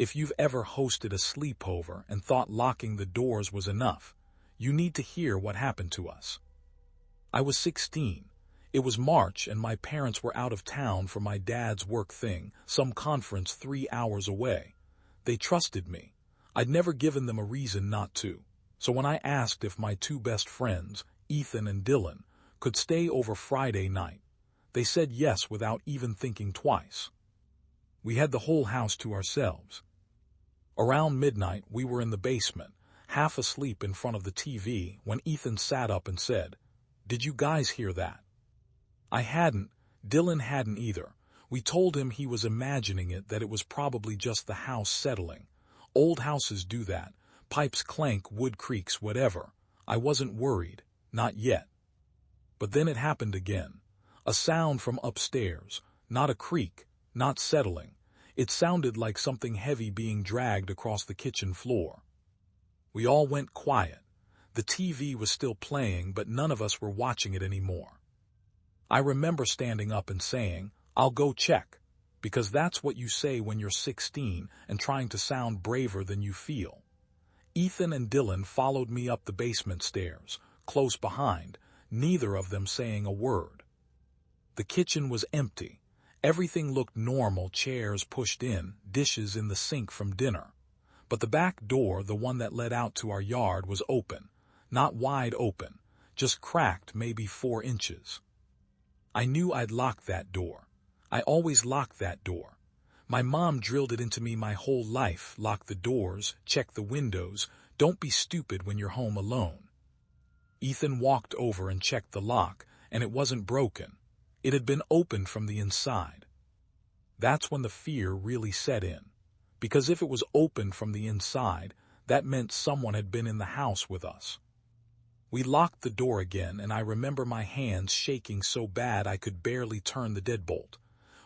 If you've ever hosted a sleepover and thought locking the doors was enough, you need to hear what happened to us. I was 16. It was March and my parents were out of town for my dad's work thing, some conference 3 hours away. They trusted me. I'd never given them a reason not to. So when I asked if my two best friends, Ethan and Dylan, could stay over Friday night, they said yes without even thinking twice. We had the whole house to ourselves. Around midnight, we were in the basement, half asleep in front of the TV, when Ethan sat up and said, "Did you guys hear that?" I hadn't. Dylan hadn't either. We told him he was imagining it, that it was probably just the house settling. Old houses do that. Pipes clank, wood creaks, whatever. I wasn't worried. Not yet. But then it happened again. A sound from upstairs. Not a creak. Not settling. It sounded like something heavy being dragged across the kitchen floor. We all went quiet. The TV was still playing, but none of us were watching it anymore. I remember standing up and saying, "I'll go check," because that's what you say when you're 16 and trying to sound braver than you feel. Ethan and Dylan followed me up the basement stairs, close behind, neither of them saying a word. The kitchen was empty. Everything looked normal, chairs pushed in, dishes in the sink from dinner. But the back door, the one that led out to our yard, was open. Not wide open, just cracked maybe 4 inches. I knew I'd locked that door. I always locked that door. My mom drilled it into me my whole life: lock the doors, check the windows, don't be stupid when you're home alone. Ethan walked over and checked the lock, and it wasn't broken. It had been opened from the inside. That's when the fear really set in. Because if it was opened from the inside, that meant someone had been in the house with us. We locked the door again, and I remember my hands shaking so bad I could barely turn the deadbolt.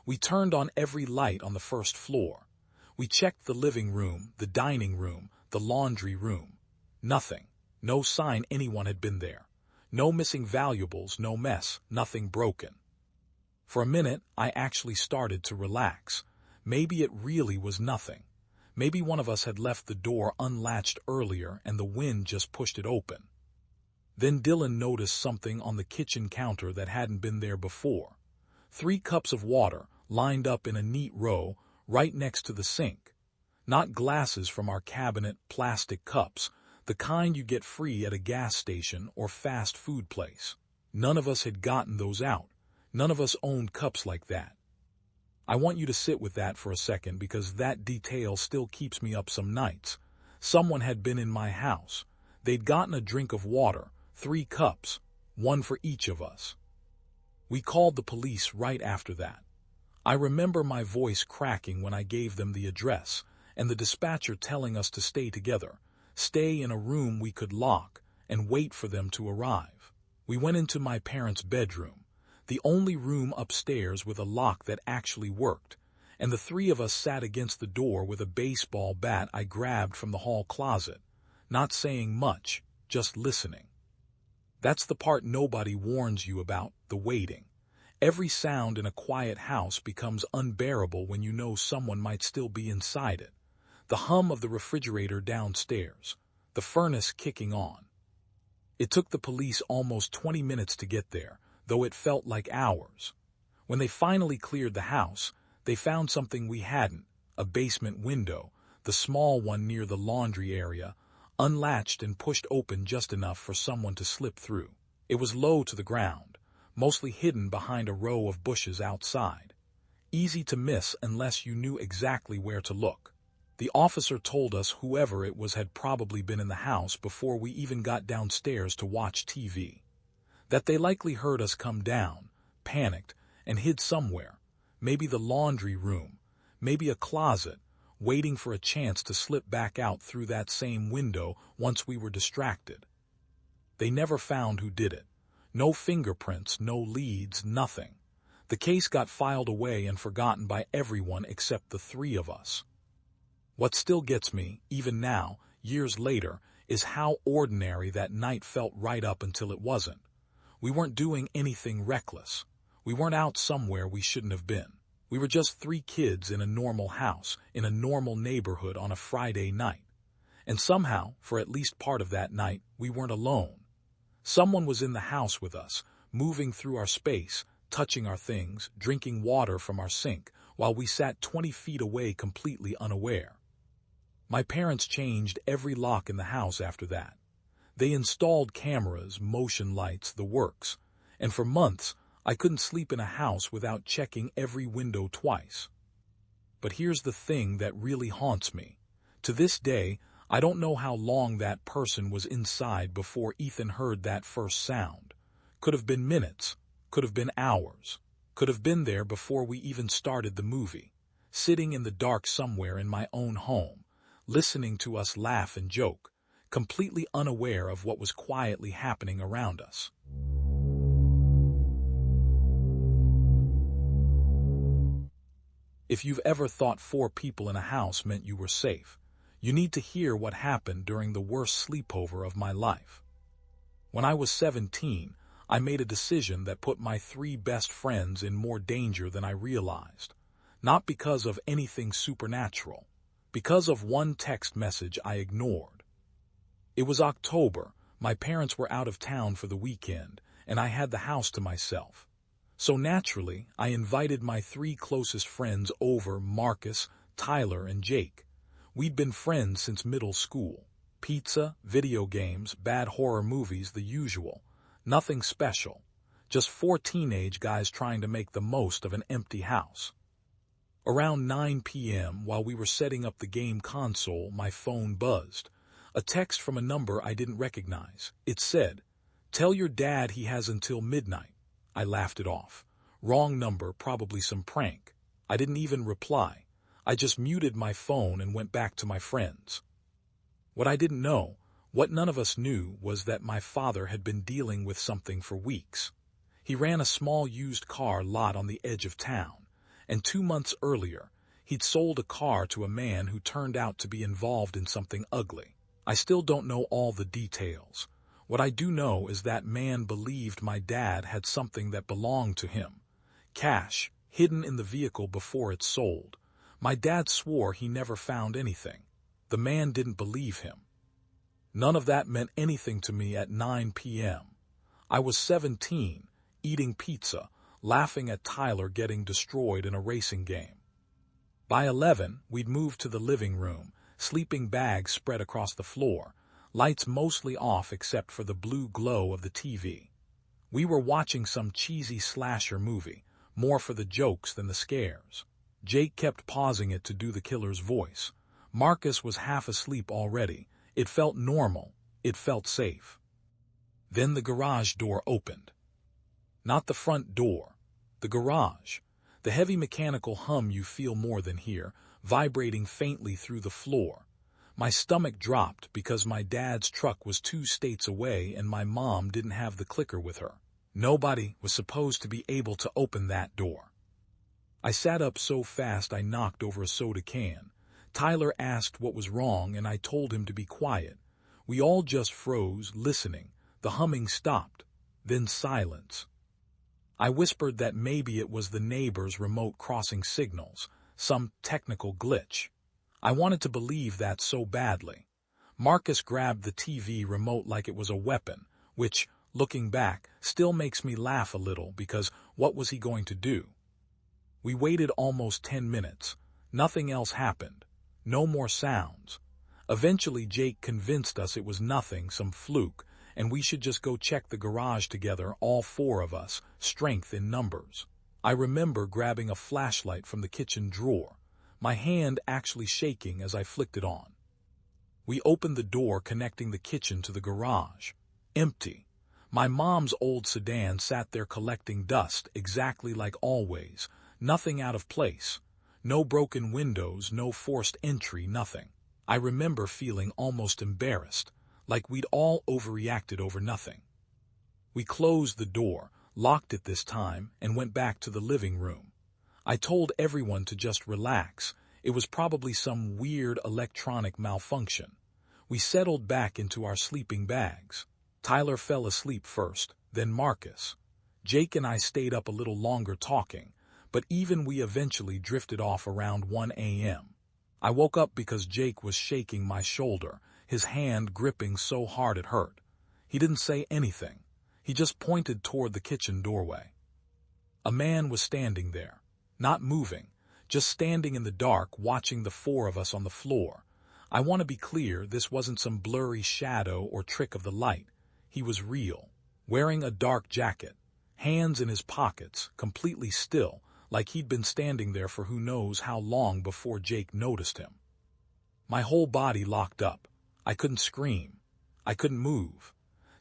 We turned on every light on the first floor. We checked the living room, the dining room, the laundry room. Nothing. No sign anyone had been there. No missing valuables, no mess, nothing broken. For a minute, I actually started to relax. Maybe it really was nothing. Maybe one of us had left the door unlatched earlier and the wind just pushed it open. Then Dylan noticed something on the kitchen counter that hadn't been there before. 3 cups of water, lined up in a neat row, right next to the sink. Not glasses from our cabinet, plastic cups, the kind you get free at a gas station or fast food place. None of us had gotten those out. None of us owned cups like that. I want you to sit with that for a second, because that detail still keeps me up some nights. Someone had been in my house. They'd gotten a drink of water, 3 cups, 1 for each of us. We called the police right after that. I remember my voice cracking when I gave them the address, and the dispatcher telling us to stay together, stay in a room we could lock, and wait for them to arrive. We went into my parents' bedroom, the only room upstairs with a lock that actually worked, and the 3 of us sat against the door with a baseball bat I grabbed from the hall closet, not saying much, just listening. That's the part nobody warns you about, the waiting. Every sound in a quiet house becomes unbearable when you know someone might still be inside it. The hum of the refrigerator downstairs, the furnace kicking on. It took the police almost 20 minutes to get there, though it felt like hours. When they finally cleared the house, they found something we hadn't: a basement window, the small one near the laundry area, unlatched and pushed open just enough for someone to slip through. It was low to the ground, mostly hidden behind a row of bushes outside. Easy to miss unless you knew exactly where to look. The officer told us whoever it was had probably been in the house before we even got downstairs to watch TV. That they likely heard us come down, panicked, and hid somewhere, maybe the laundry room, maybe a closet, waiting for a chance to slip back out through that same window once we were distracted. They never found who did it. No fingerprints, no leads, nothing. The case got filed away and forgotten by everyone except the 3 of us. What still gets me, even now, years later, is how ordinary that night felt right up until it wasn't. We weren't doing anything reckless. We weren't out somewhere we shouldn't have been. We were just three kids in a normal house, in a normal neighborhood on a Friday night. And somehow, for at least part of that night, we weren't alone. Someone was in the house with us, moving through our space, touching our things, drinking water from our sink, while we sat 20 feet away completely unaware. My parents changed every lock in the house after that. They installed cameras, motion lights, the works, and for months I couldn't sleep in a house without checking every window twice. But here's the thing that really haunts me. To this day, I don't know how long that person was inside before Ethan heard that first sound. Could have been minutes, could have been hours, could have been there before we even started the movie, sitting in the dark somewhere in my own home, listening to us laugh and joke, completely unaware of what was quietly happening around us. If you've ever thought 4 people in a house meant you were safe, you need to hear what happened during the worst sleepover of my life. When I was 17, I made a decision that put my 3 best friends in more danger than I realized. Not because of anything supernatural, because of one text message I ignored. It was October, my parents were out of town for the weekend, and I had the house to myself. So naturally, I invited my 3 closest friends over, Marcus, Tyler, and Jake. We'd been friends since middle school. Pizza, video games, bad horror movies, the usual. Nothing special. Just 4 teenage guys trying to make the most of an empty house. Around 9 p.m., while we were setting up the game console, my phone buzzed. A text from a number I didn't recognize. It said, "Tell your dad he has until midnight." I laughed it off. Wrong number, probably some prank. I didn't even reply. I just muted my phone and went back to my friends. What I didn't know, what none of us knew, was that my father had been dealing with something for weeks. He ran a small used car lot on the edge of town, and 2 months earlier, he'd sold a car to a man who turned out to be involved in something ugly. I still don't know all the details. What I do know is that man believed my dad had something that belonged to him. Cash, hidden in the vehicle before it sold. My dad swore he never found anything. The man didn't believe him. None of that meant anything to me at 9 p.m. I was 17, eating pizza, laughing at Tyler getting destroyed in a racing game. By 11, we'd moved to the living room, sleeping bags spread across the floor, lights mostly off except for the blue glow of the TV. We were watching some cheesy slasher movie, more for the jokes than the scares. Jake kept pausing it to do the killer's voice. Marcus was half asleep already. It felt normal. It felt safe. Then the garage door opened. Not the front door. The garage. The heavy mechanical hum you feel more than hear, vibrating faintly through the floor. My stomach dropped because my dad's truck was 2 states away and my mom didn't have the clicker with her. Nobody was supposed to be able to open that door. I sat up so fast I knocked over a soda can. Tyler asked what was wrong and I told him to be quiet. We all just froze, listening. The humming stopped. Then silence. I whispered that maybe it was the neighbor's remote crossing signals, some technical glitch. I wanted to believe that so badly. Marcus grabbed the TV remote like it was a weapon, which, looking back, still makes me laugh a little because what was he going to do? We waited almost 10 minutes. Nothing else happened. No more sounds. Eventually Jake convinced us it was nothing, some fluke, and we should just go check the garage together, all 4 of us, strength in numbers. I remember grabbing a flashlight from the kitchen drawer, my hand actually shaking as I flicked it on. We opened the door connecting the kitchen to the garage. Empty. My mom's old sedan sat there collecting dust, exactly like always. Nothing out of place. No broken windows, no forced entry, nothing. I remember feeling almost embarrassed, like we'd all overreacted over nothing. We closed the door, locked it this time, and went back to the living room. I told everyone to just relax. It was probably some weird electronic malfunction. We settled back into our sleeping bags. Tyler fell asleep first, then Marcus. Jake and I stayed up a little longer talking, but even we eventually drifted off around 1 a.m. I woke up because Jake was shaking my shoulder, his hand gripping so hard it hurt. He didn't say anything. He just pointed toward the kitchen doorway. A man was standing there, not moving, just standing in the dark watching the four of us on the floor. I want to be clear, this wasn't some blurry shadow or trick of the light. He was real, wearing a dark jacket, hands in his pockets, completely still, like he'd been standing there for who knows how long before Jake noticed him. My whole body locked up. I couldn't scream. I couldn't move.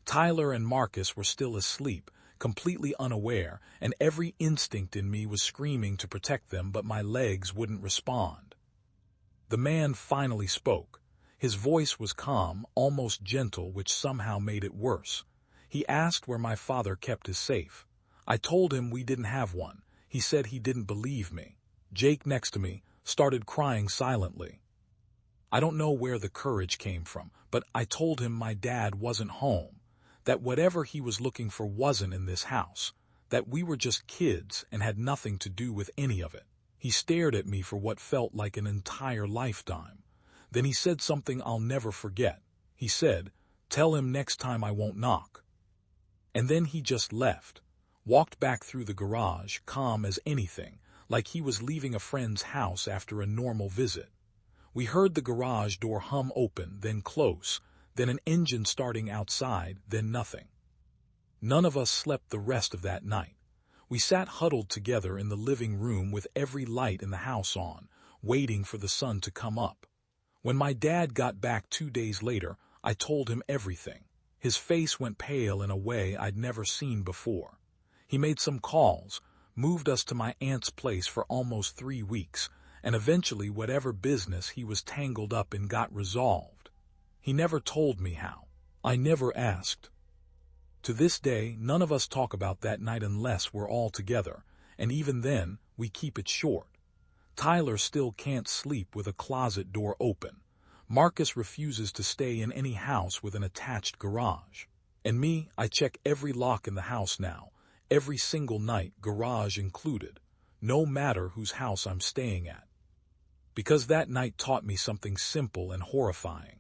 Tyler and Marcus were still asleep, completely unaware, and every instinct in me was screaming to protect them, but my legs wouldn't respond. The man finally spoke. His voice was calm, almost gentle, which somehow made it worse. He asked where my father kept his safe. I told him we didn't have one. He said he didn't believe me. Jake, next to me, started crying silently. I don't know where the courage came from, but I told him my dad wasn't home, that whatever he was looking for wasn't in this house, that we were just kids and had nothing to do with any of it. He stared at me for what felt like an entire lifetime. Then he said something I'll never forget. He said, "Tell him next time I won't knock." And then he just left, walked back through the garage, calm as anything, like he was leaving a friend's house after a normal visit. We heard the garage door hum open, then close, then an engine starting outside, then nothing. None of us slept the rest of that night. We sat huddled together in the living room with every light in the house on, waiting for the sun to come up. When my dad got back 2 days later, I told him everything. His face went pale in a way I'd never seen before. He made some calls, moved us to my aunt's place for almost 3 weeks, and eventually whatever business he was tangled up in got resolved. He never told me how. I never asked. To this day, none of us talk about that night unless we're all together, and even then, we keep it short. Tyler still can't sleep with a closet door open. Marcus refuses to stay in any house with an attached garage. And me, I check every lock in the house now, every single night, garage included, no matter whose house I'm staying at. Because that night taught me something simple and horrifying.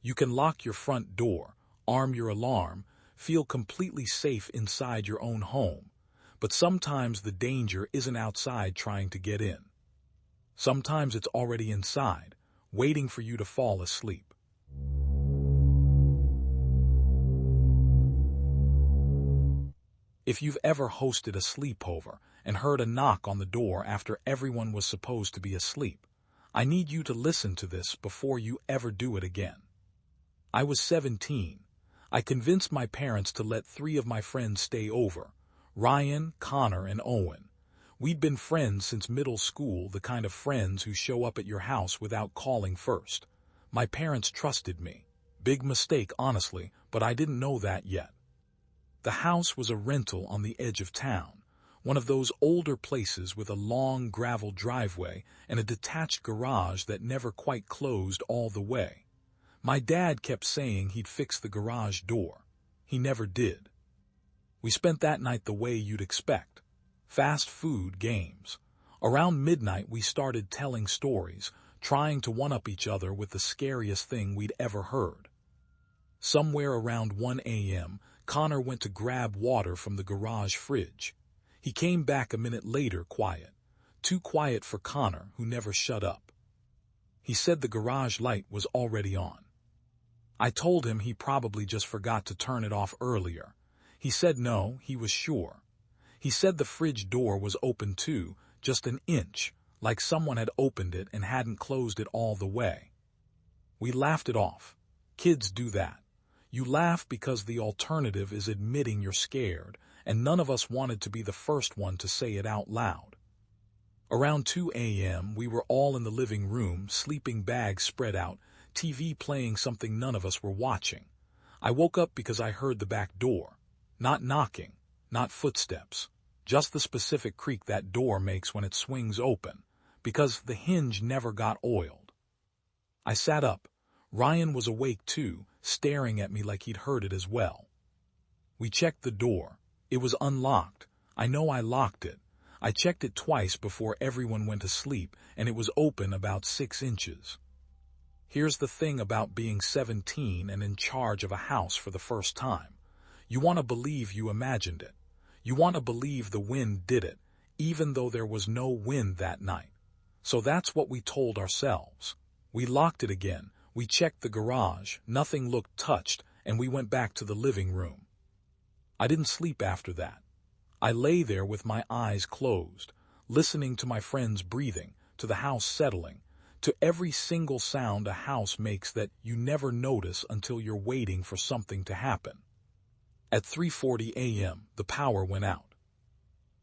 You can lock your front door, arm your alarm, feel completely safe inside your own home, but sometimes the danger isn't outside trying to get in. Sometimes it's already inside, waiting for you to fall asleep. If you've ever hosted a sleepover and heard a knock on the door after everyone was supposed to be asleep, I need you to listen to this before you ever do it again. I was 17. I convinced my parents to let 3 of my friends stay over, Ryan, Connor, and Owen. We'd been friends since middle school, the kind of friends who show up at your house without calling first. My parents trusted me. Big mistake, honestly, but I didn't know that yet. The house was a rental on the edge of town, one of those older places with a long gravel driveway and a detached garage that never quite closed all the way. My dad kept saying he'd fix the garage door. He never did. We spent that night the way you'd expect. Fast food, games. Around midnight we started telling stories, trying to one-up each other with the scariest thing we'd ever heard. Somewhere around 1 a.m., Connor went to grab water from the garage fridge. He came back a minute later quiet. Too quiet for Connor, who never shut up. He said the garage light was already on. I told him he probably just forgot to turn it off earlier. He said no, he was sure. He said the fridge door was open too, just an inch, like someone had opened it and hadn't closed it all the way. We laughed it off. Kids do that. You laugh because the alternative is admitting you're scared, and none of us wanted to be the first one to say it out loud. Around 2 a.m., we were all in the living room, sleeping bags spread out, TV playing something none of us were watching. I woke up because I heard the back door. Not knocking, not footsteps, just the specific creak that door makes when it swings open, because the hinge never got oiled. I sat up. Ryan was awake too, staring at me like he'd heard it as well. We checked the door. It was unlocked. I know I locked it. I checked it twice before everyone went to sleep, and it was open about 6 inches. Here's the thing about being 17 and in charge of a house for the first time. You want to believe you imagined it. You want to believe the wind did it, even though there was no wind that night. So that's what we told ourselves. We locked it again, we checked the garage, nothing looked touched, and we went back to the living room. I didn't sleep after that. I lay there with my eyes closed, listening to my friends breathing, to the house settling, to every single sound a house makes that you never notice until you're waiting for something to happen. At 3:40 a.m., the power went out.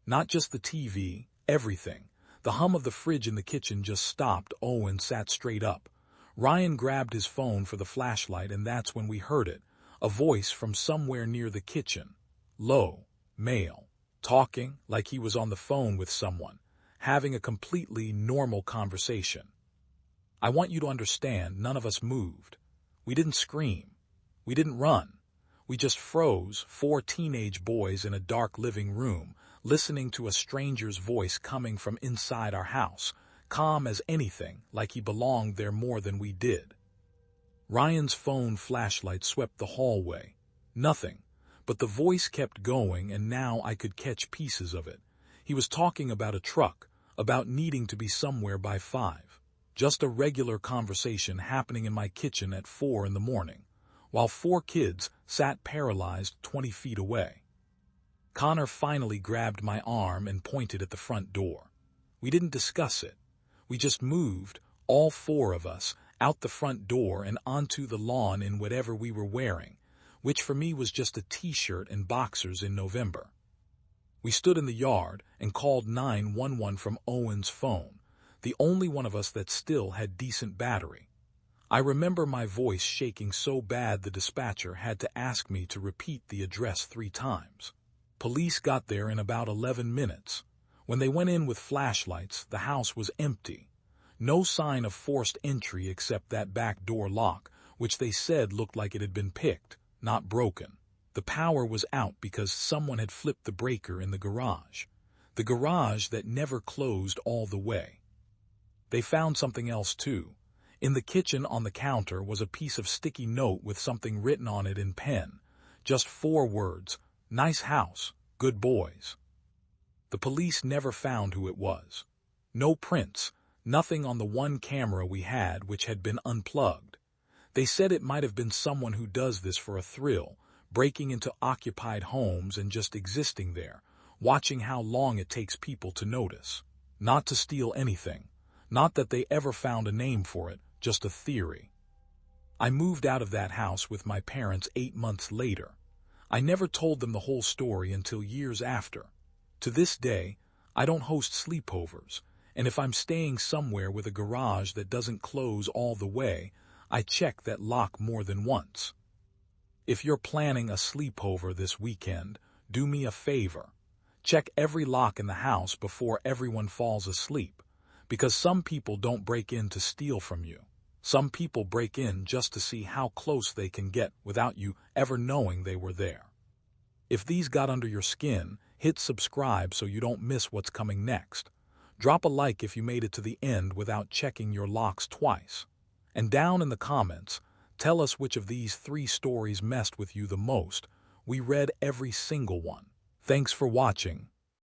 Not just the TV, everything. The hum of the fridge in the kitchen just stopped. Owen sat straight up. Ryan grabbed his phone for the flashlight, and that's when we heard it. A voice from somewhere near the kitchen. Low, male, talking like he was on the phone with someone, having a completely normal conversation. I want you to understand, none of us moved. We didn't scream. We didn't run. We just froze, 4 teenage boys in a dark living room, listening to a stranger's voice coming from inside our house, calm as anything, like he belonged there more than we did. Ryan's phone flashlight swept the hallway. Nothing, but the voice kept going, and now I could catch pieces of it. He was talking about a truck, about needing to be somewhere by 5. Just a regular conversation happening in my kitchen at 4 in the morning, while 4 kids sat paralyzed 20 feet away. Connor finally grabbed my arm and pointed at the front door. We didn't discuss it. We just moved, all 4 of us, out the front door and onto the lawn in whatever we were wearing, which for me was just a t-shirt and boxers in November. We stood in the yard and called 911 from Owen's phone, the only one of us that still had decent battery. I remember my voice shaking so bad the dispatcher had to ask me to repeat the address 3 times. Police got there in about 11 minutes. When they went in with flashlights, the house was empty. No sign of forced entry except that back door lock, which they said looked like it had been picked, not broken. The power was out because someone had flipped the breaker in the garage that never closed all the way. They found something else too. In the kitchen on the counter was a piece of sticky note with something written on it in pen. Just 4 words, "Nice house, good boys." The police never found who it was. No prints, nothing on the one camera we had, which had been unplugged. They said it might have been someone who does this for a thrill, breaking into occupied homes and just existing there, watching how long it takes people to notice. Not to steal anything. Not that they ever found a name for it, just a theory. I moved out of that house with my parents 8 months later. I never told them the whole story until years after. To this day, I don't host sleepovers, and if I'm staying somewhere with a garage that doesn't close all the way, I check that lock more than once. If you're planning a sleepover this weekend, do me a favor. Check every lock in the house before everyone falls asleep, because some people don't break in to steal from you. Some people break in just to see how close they can get without you ever knowing they were there. If these got under your skin, hit subscribe so you don't miss what's coming next. Drop a like if you made it to the end without checking your locks twice. And down in the comments, tell us which of these 3 stories messed with you the most. We read every single one. Thanks for watching.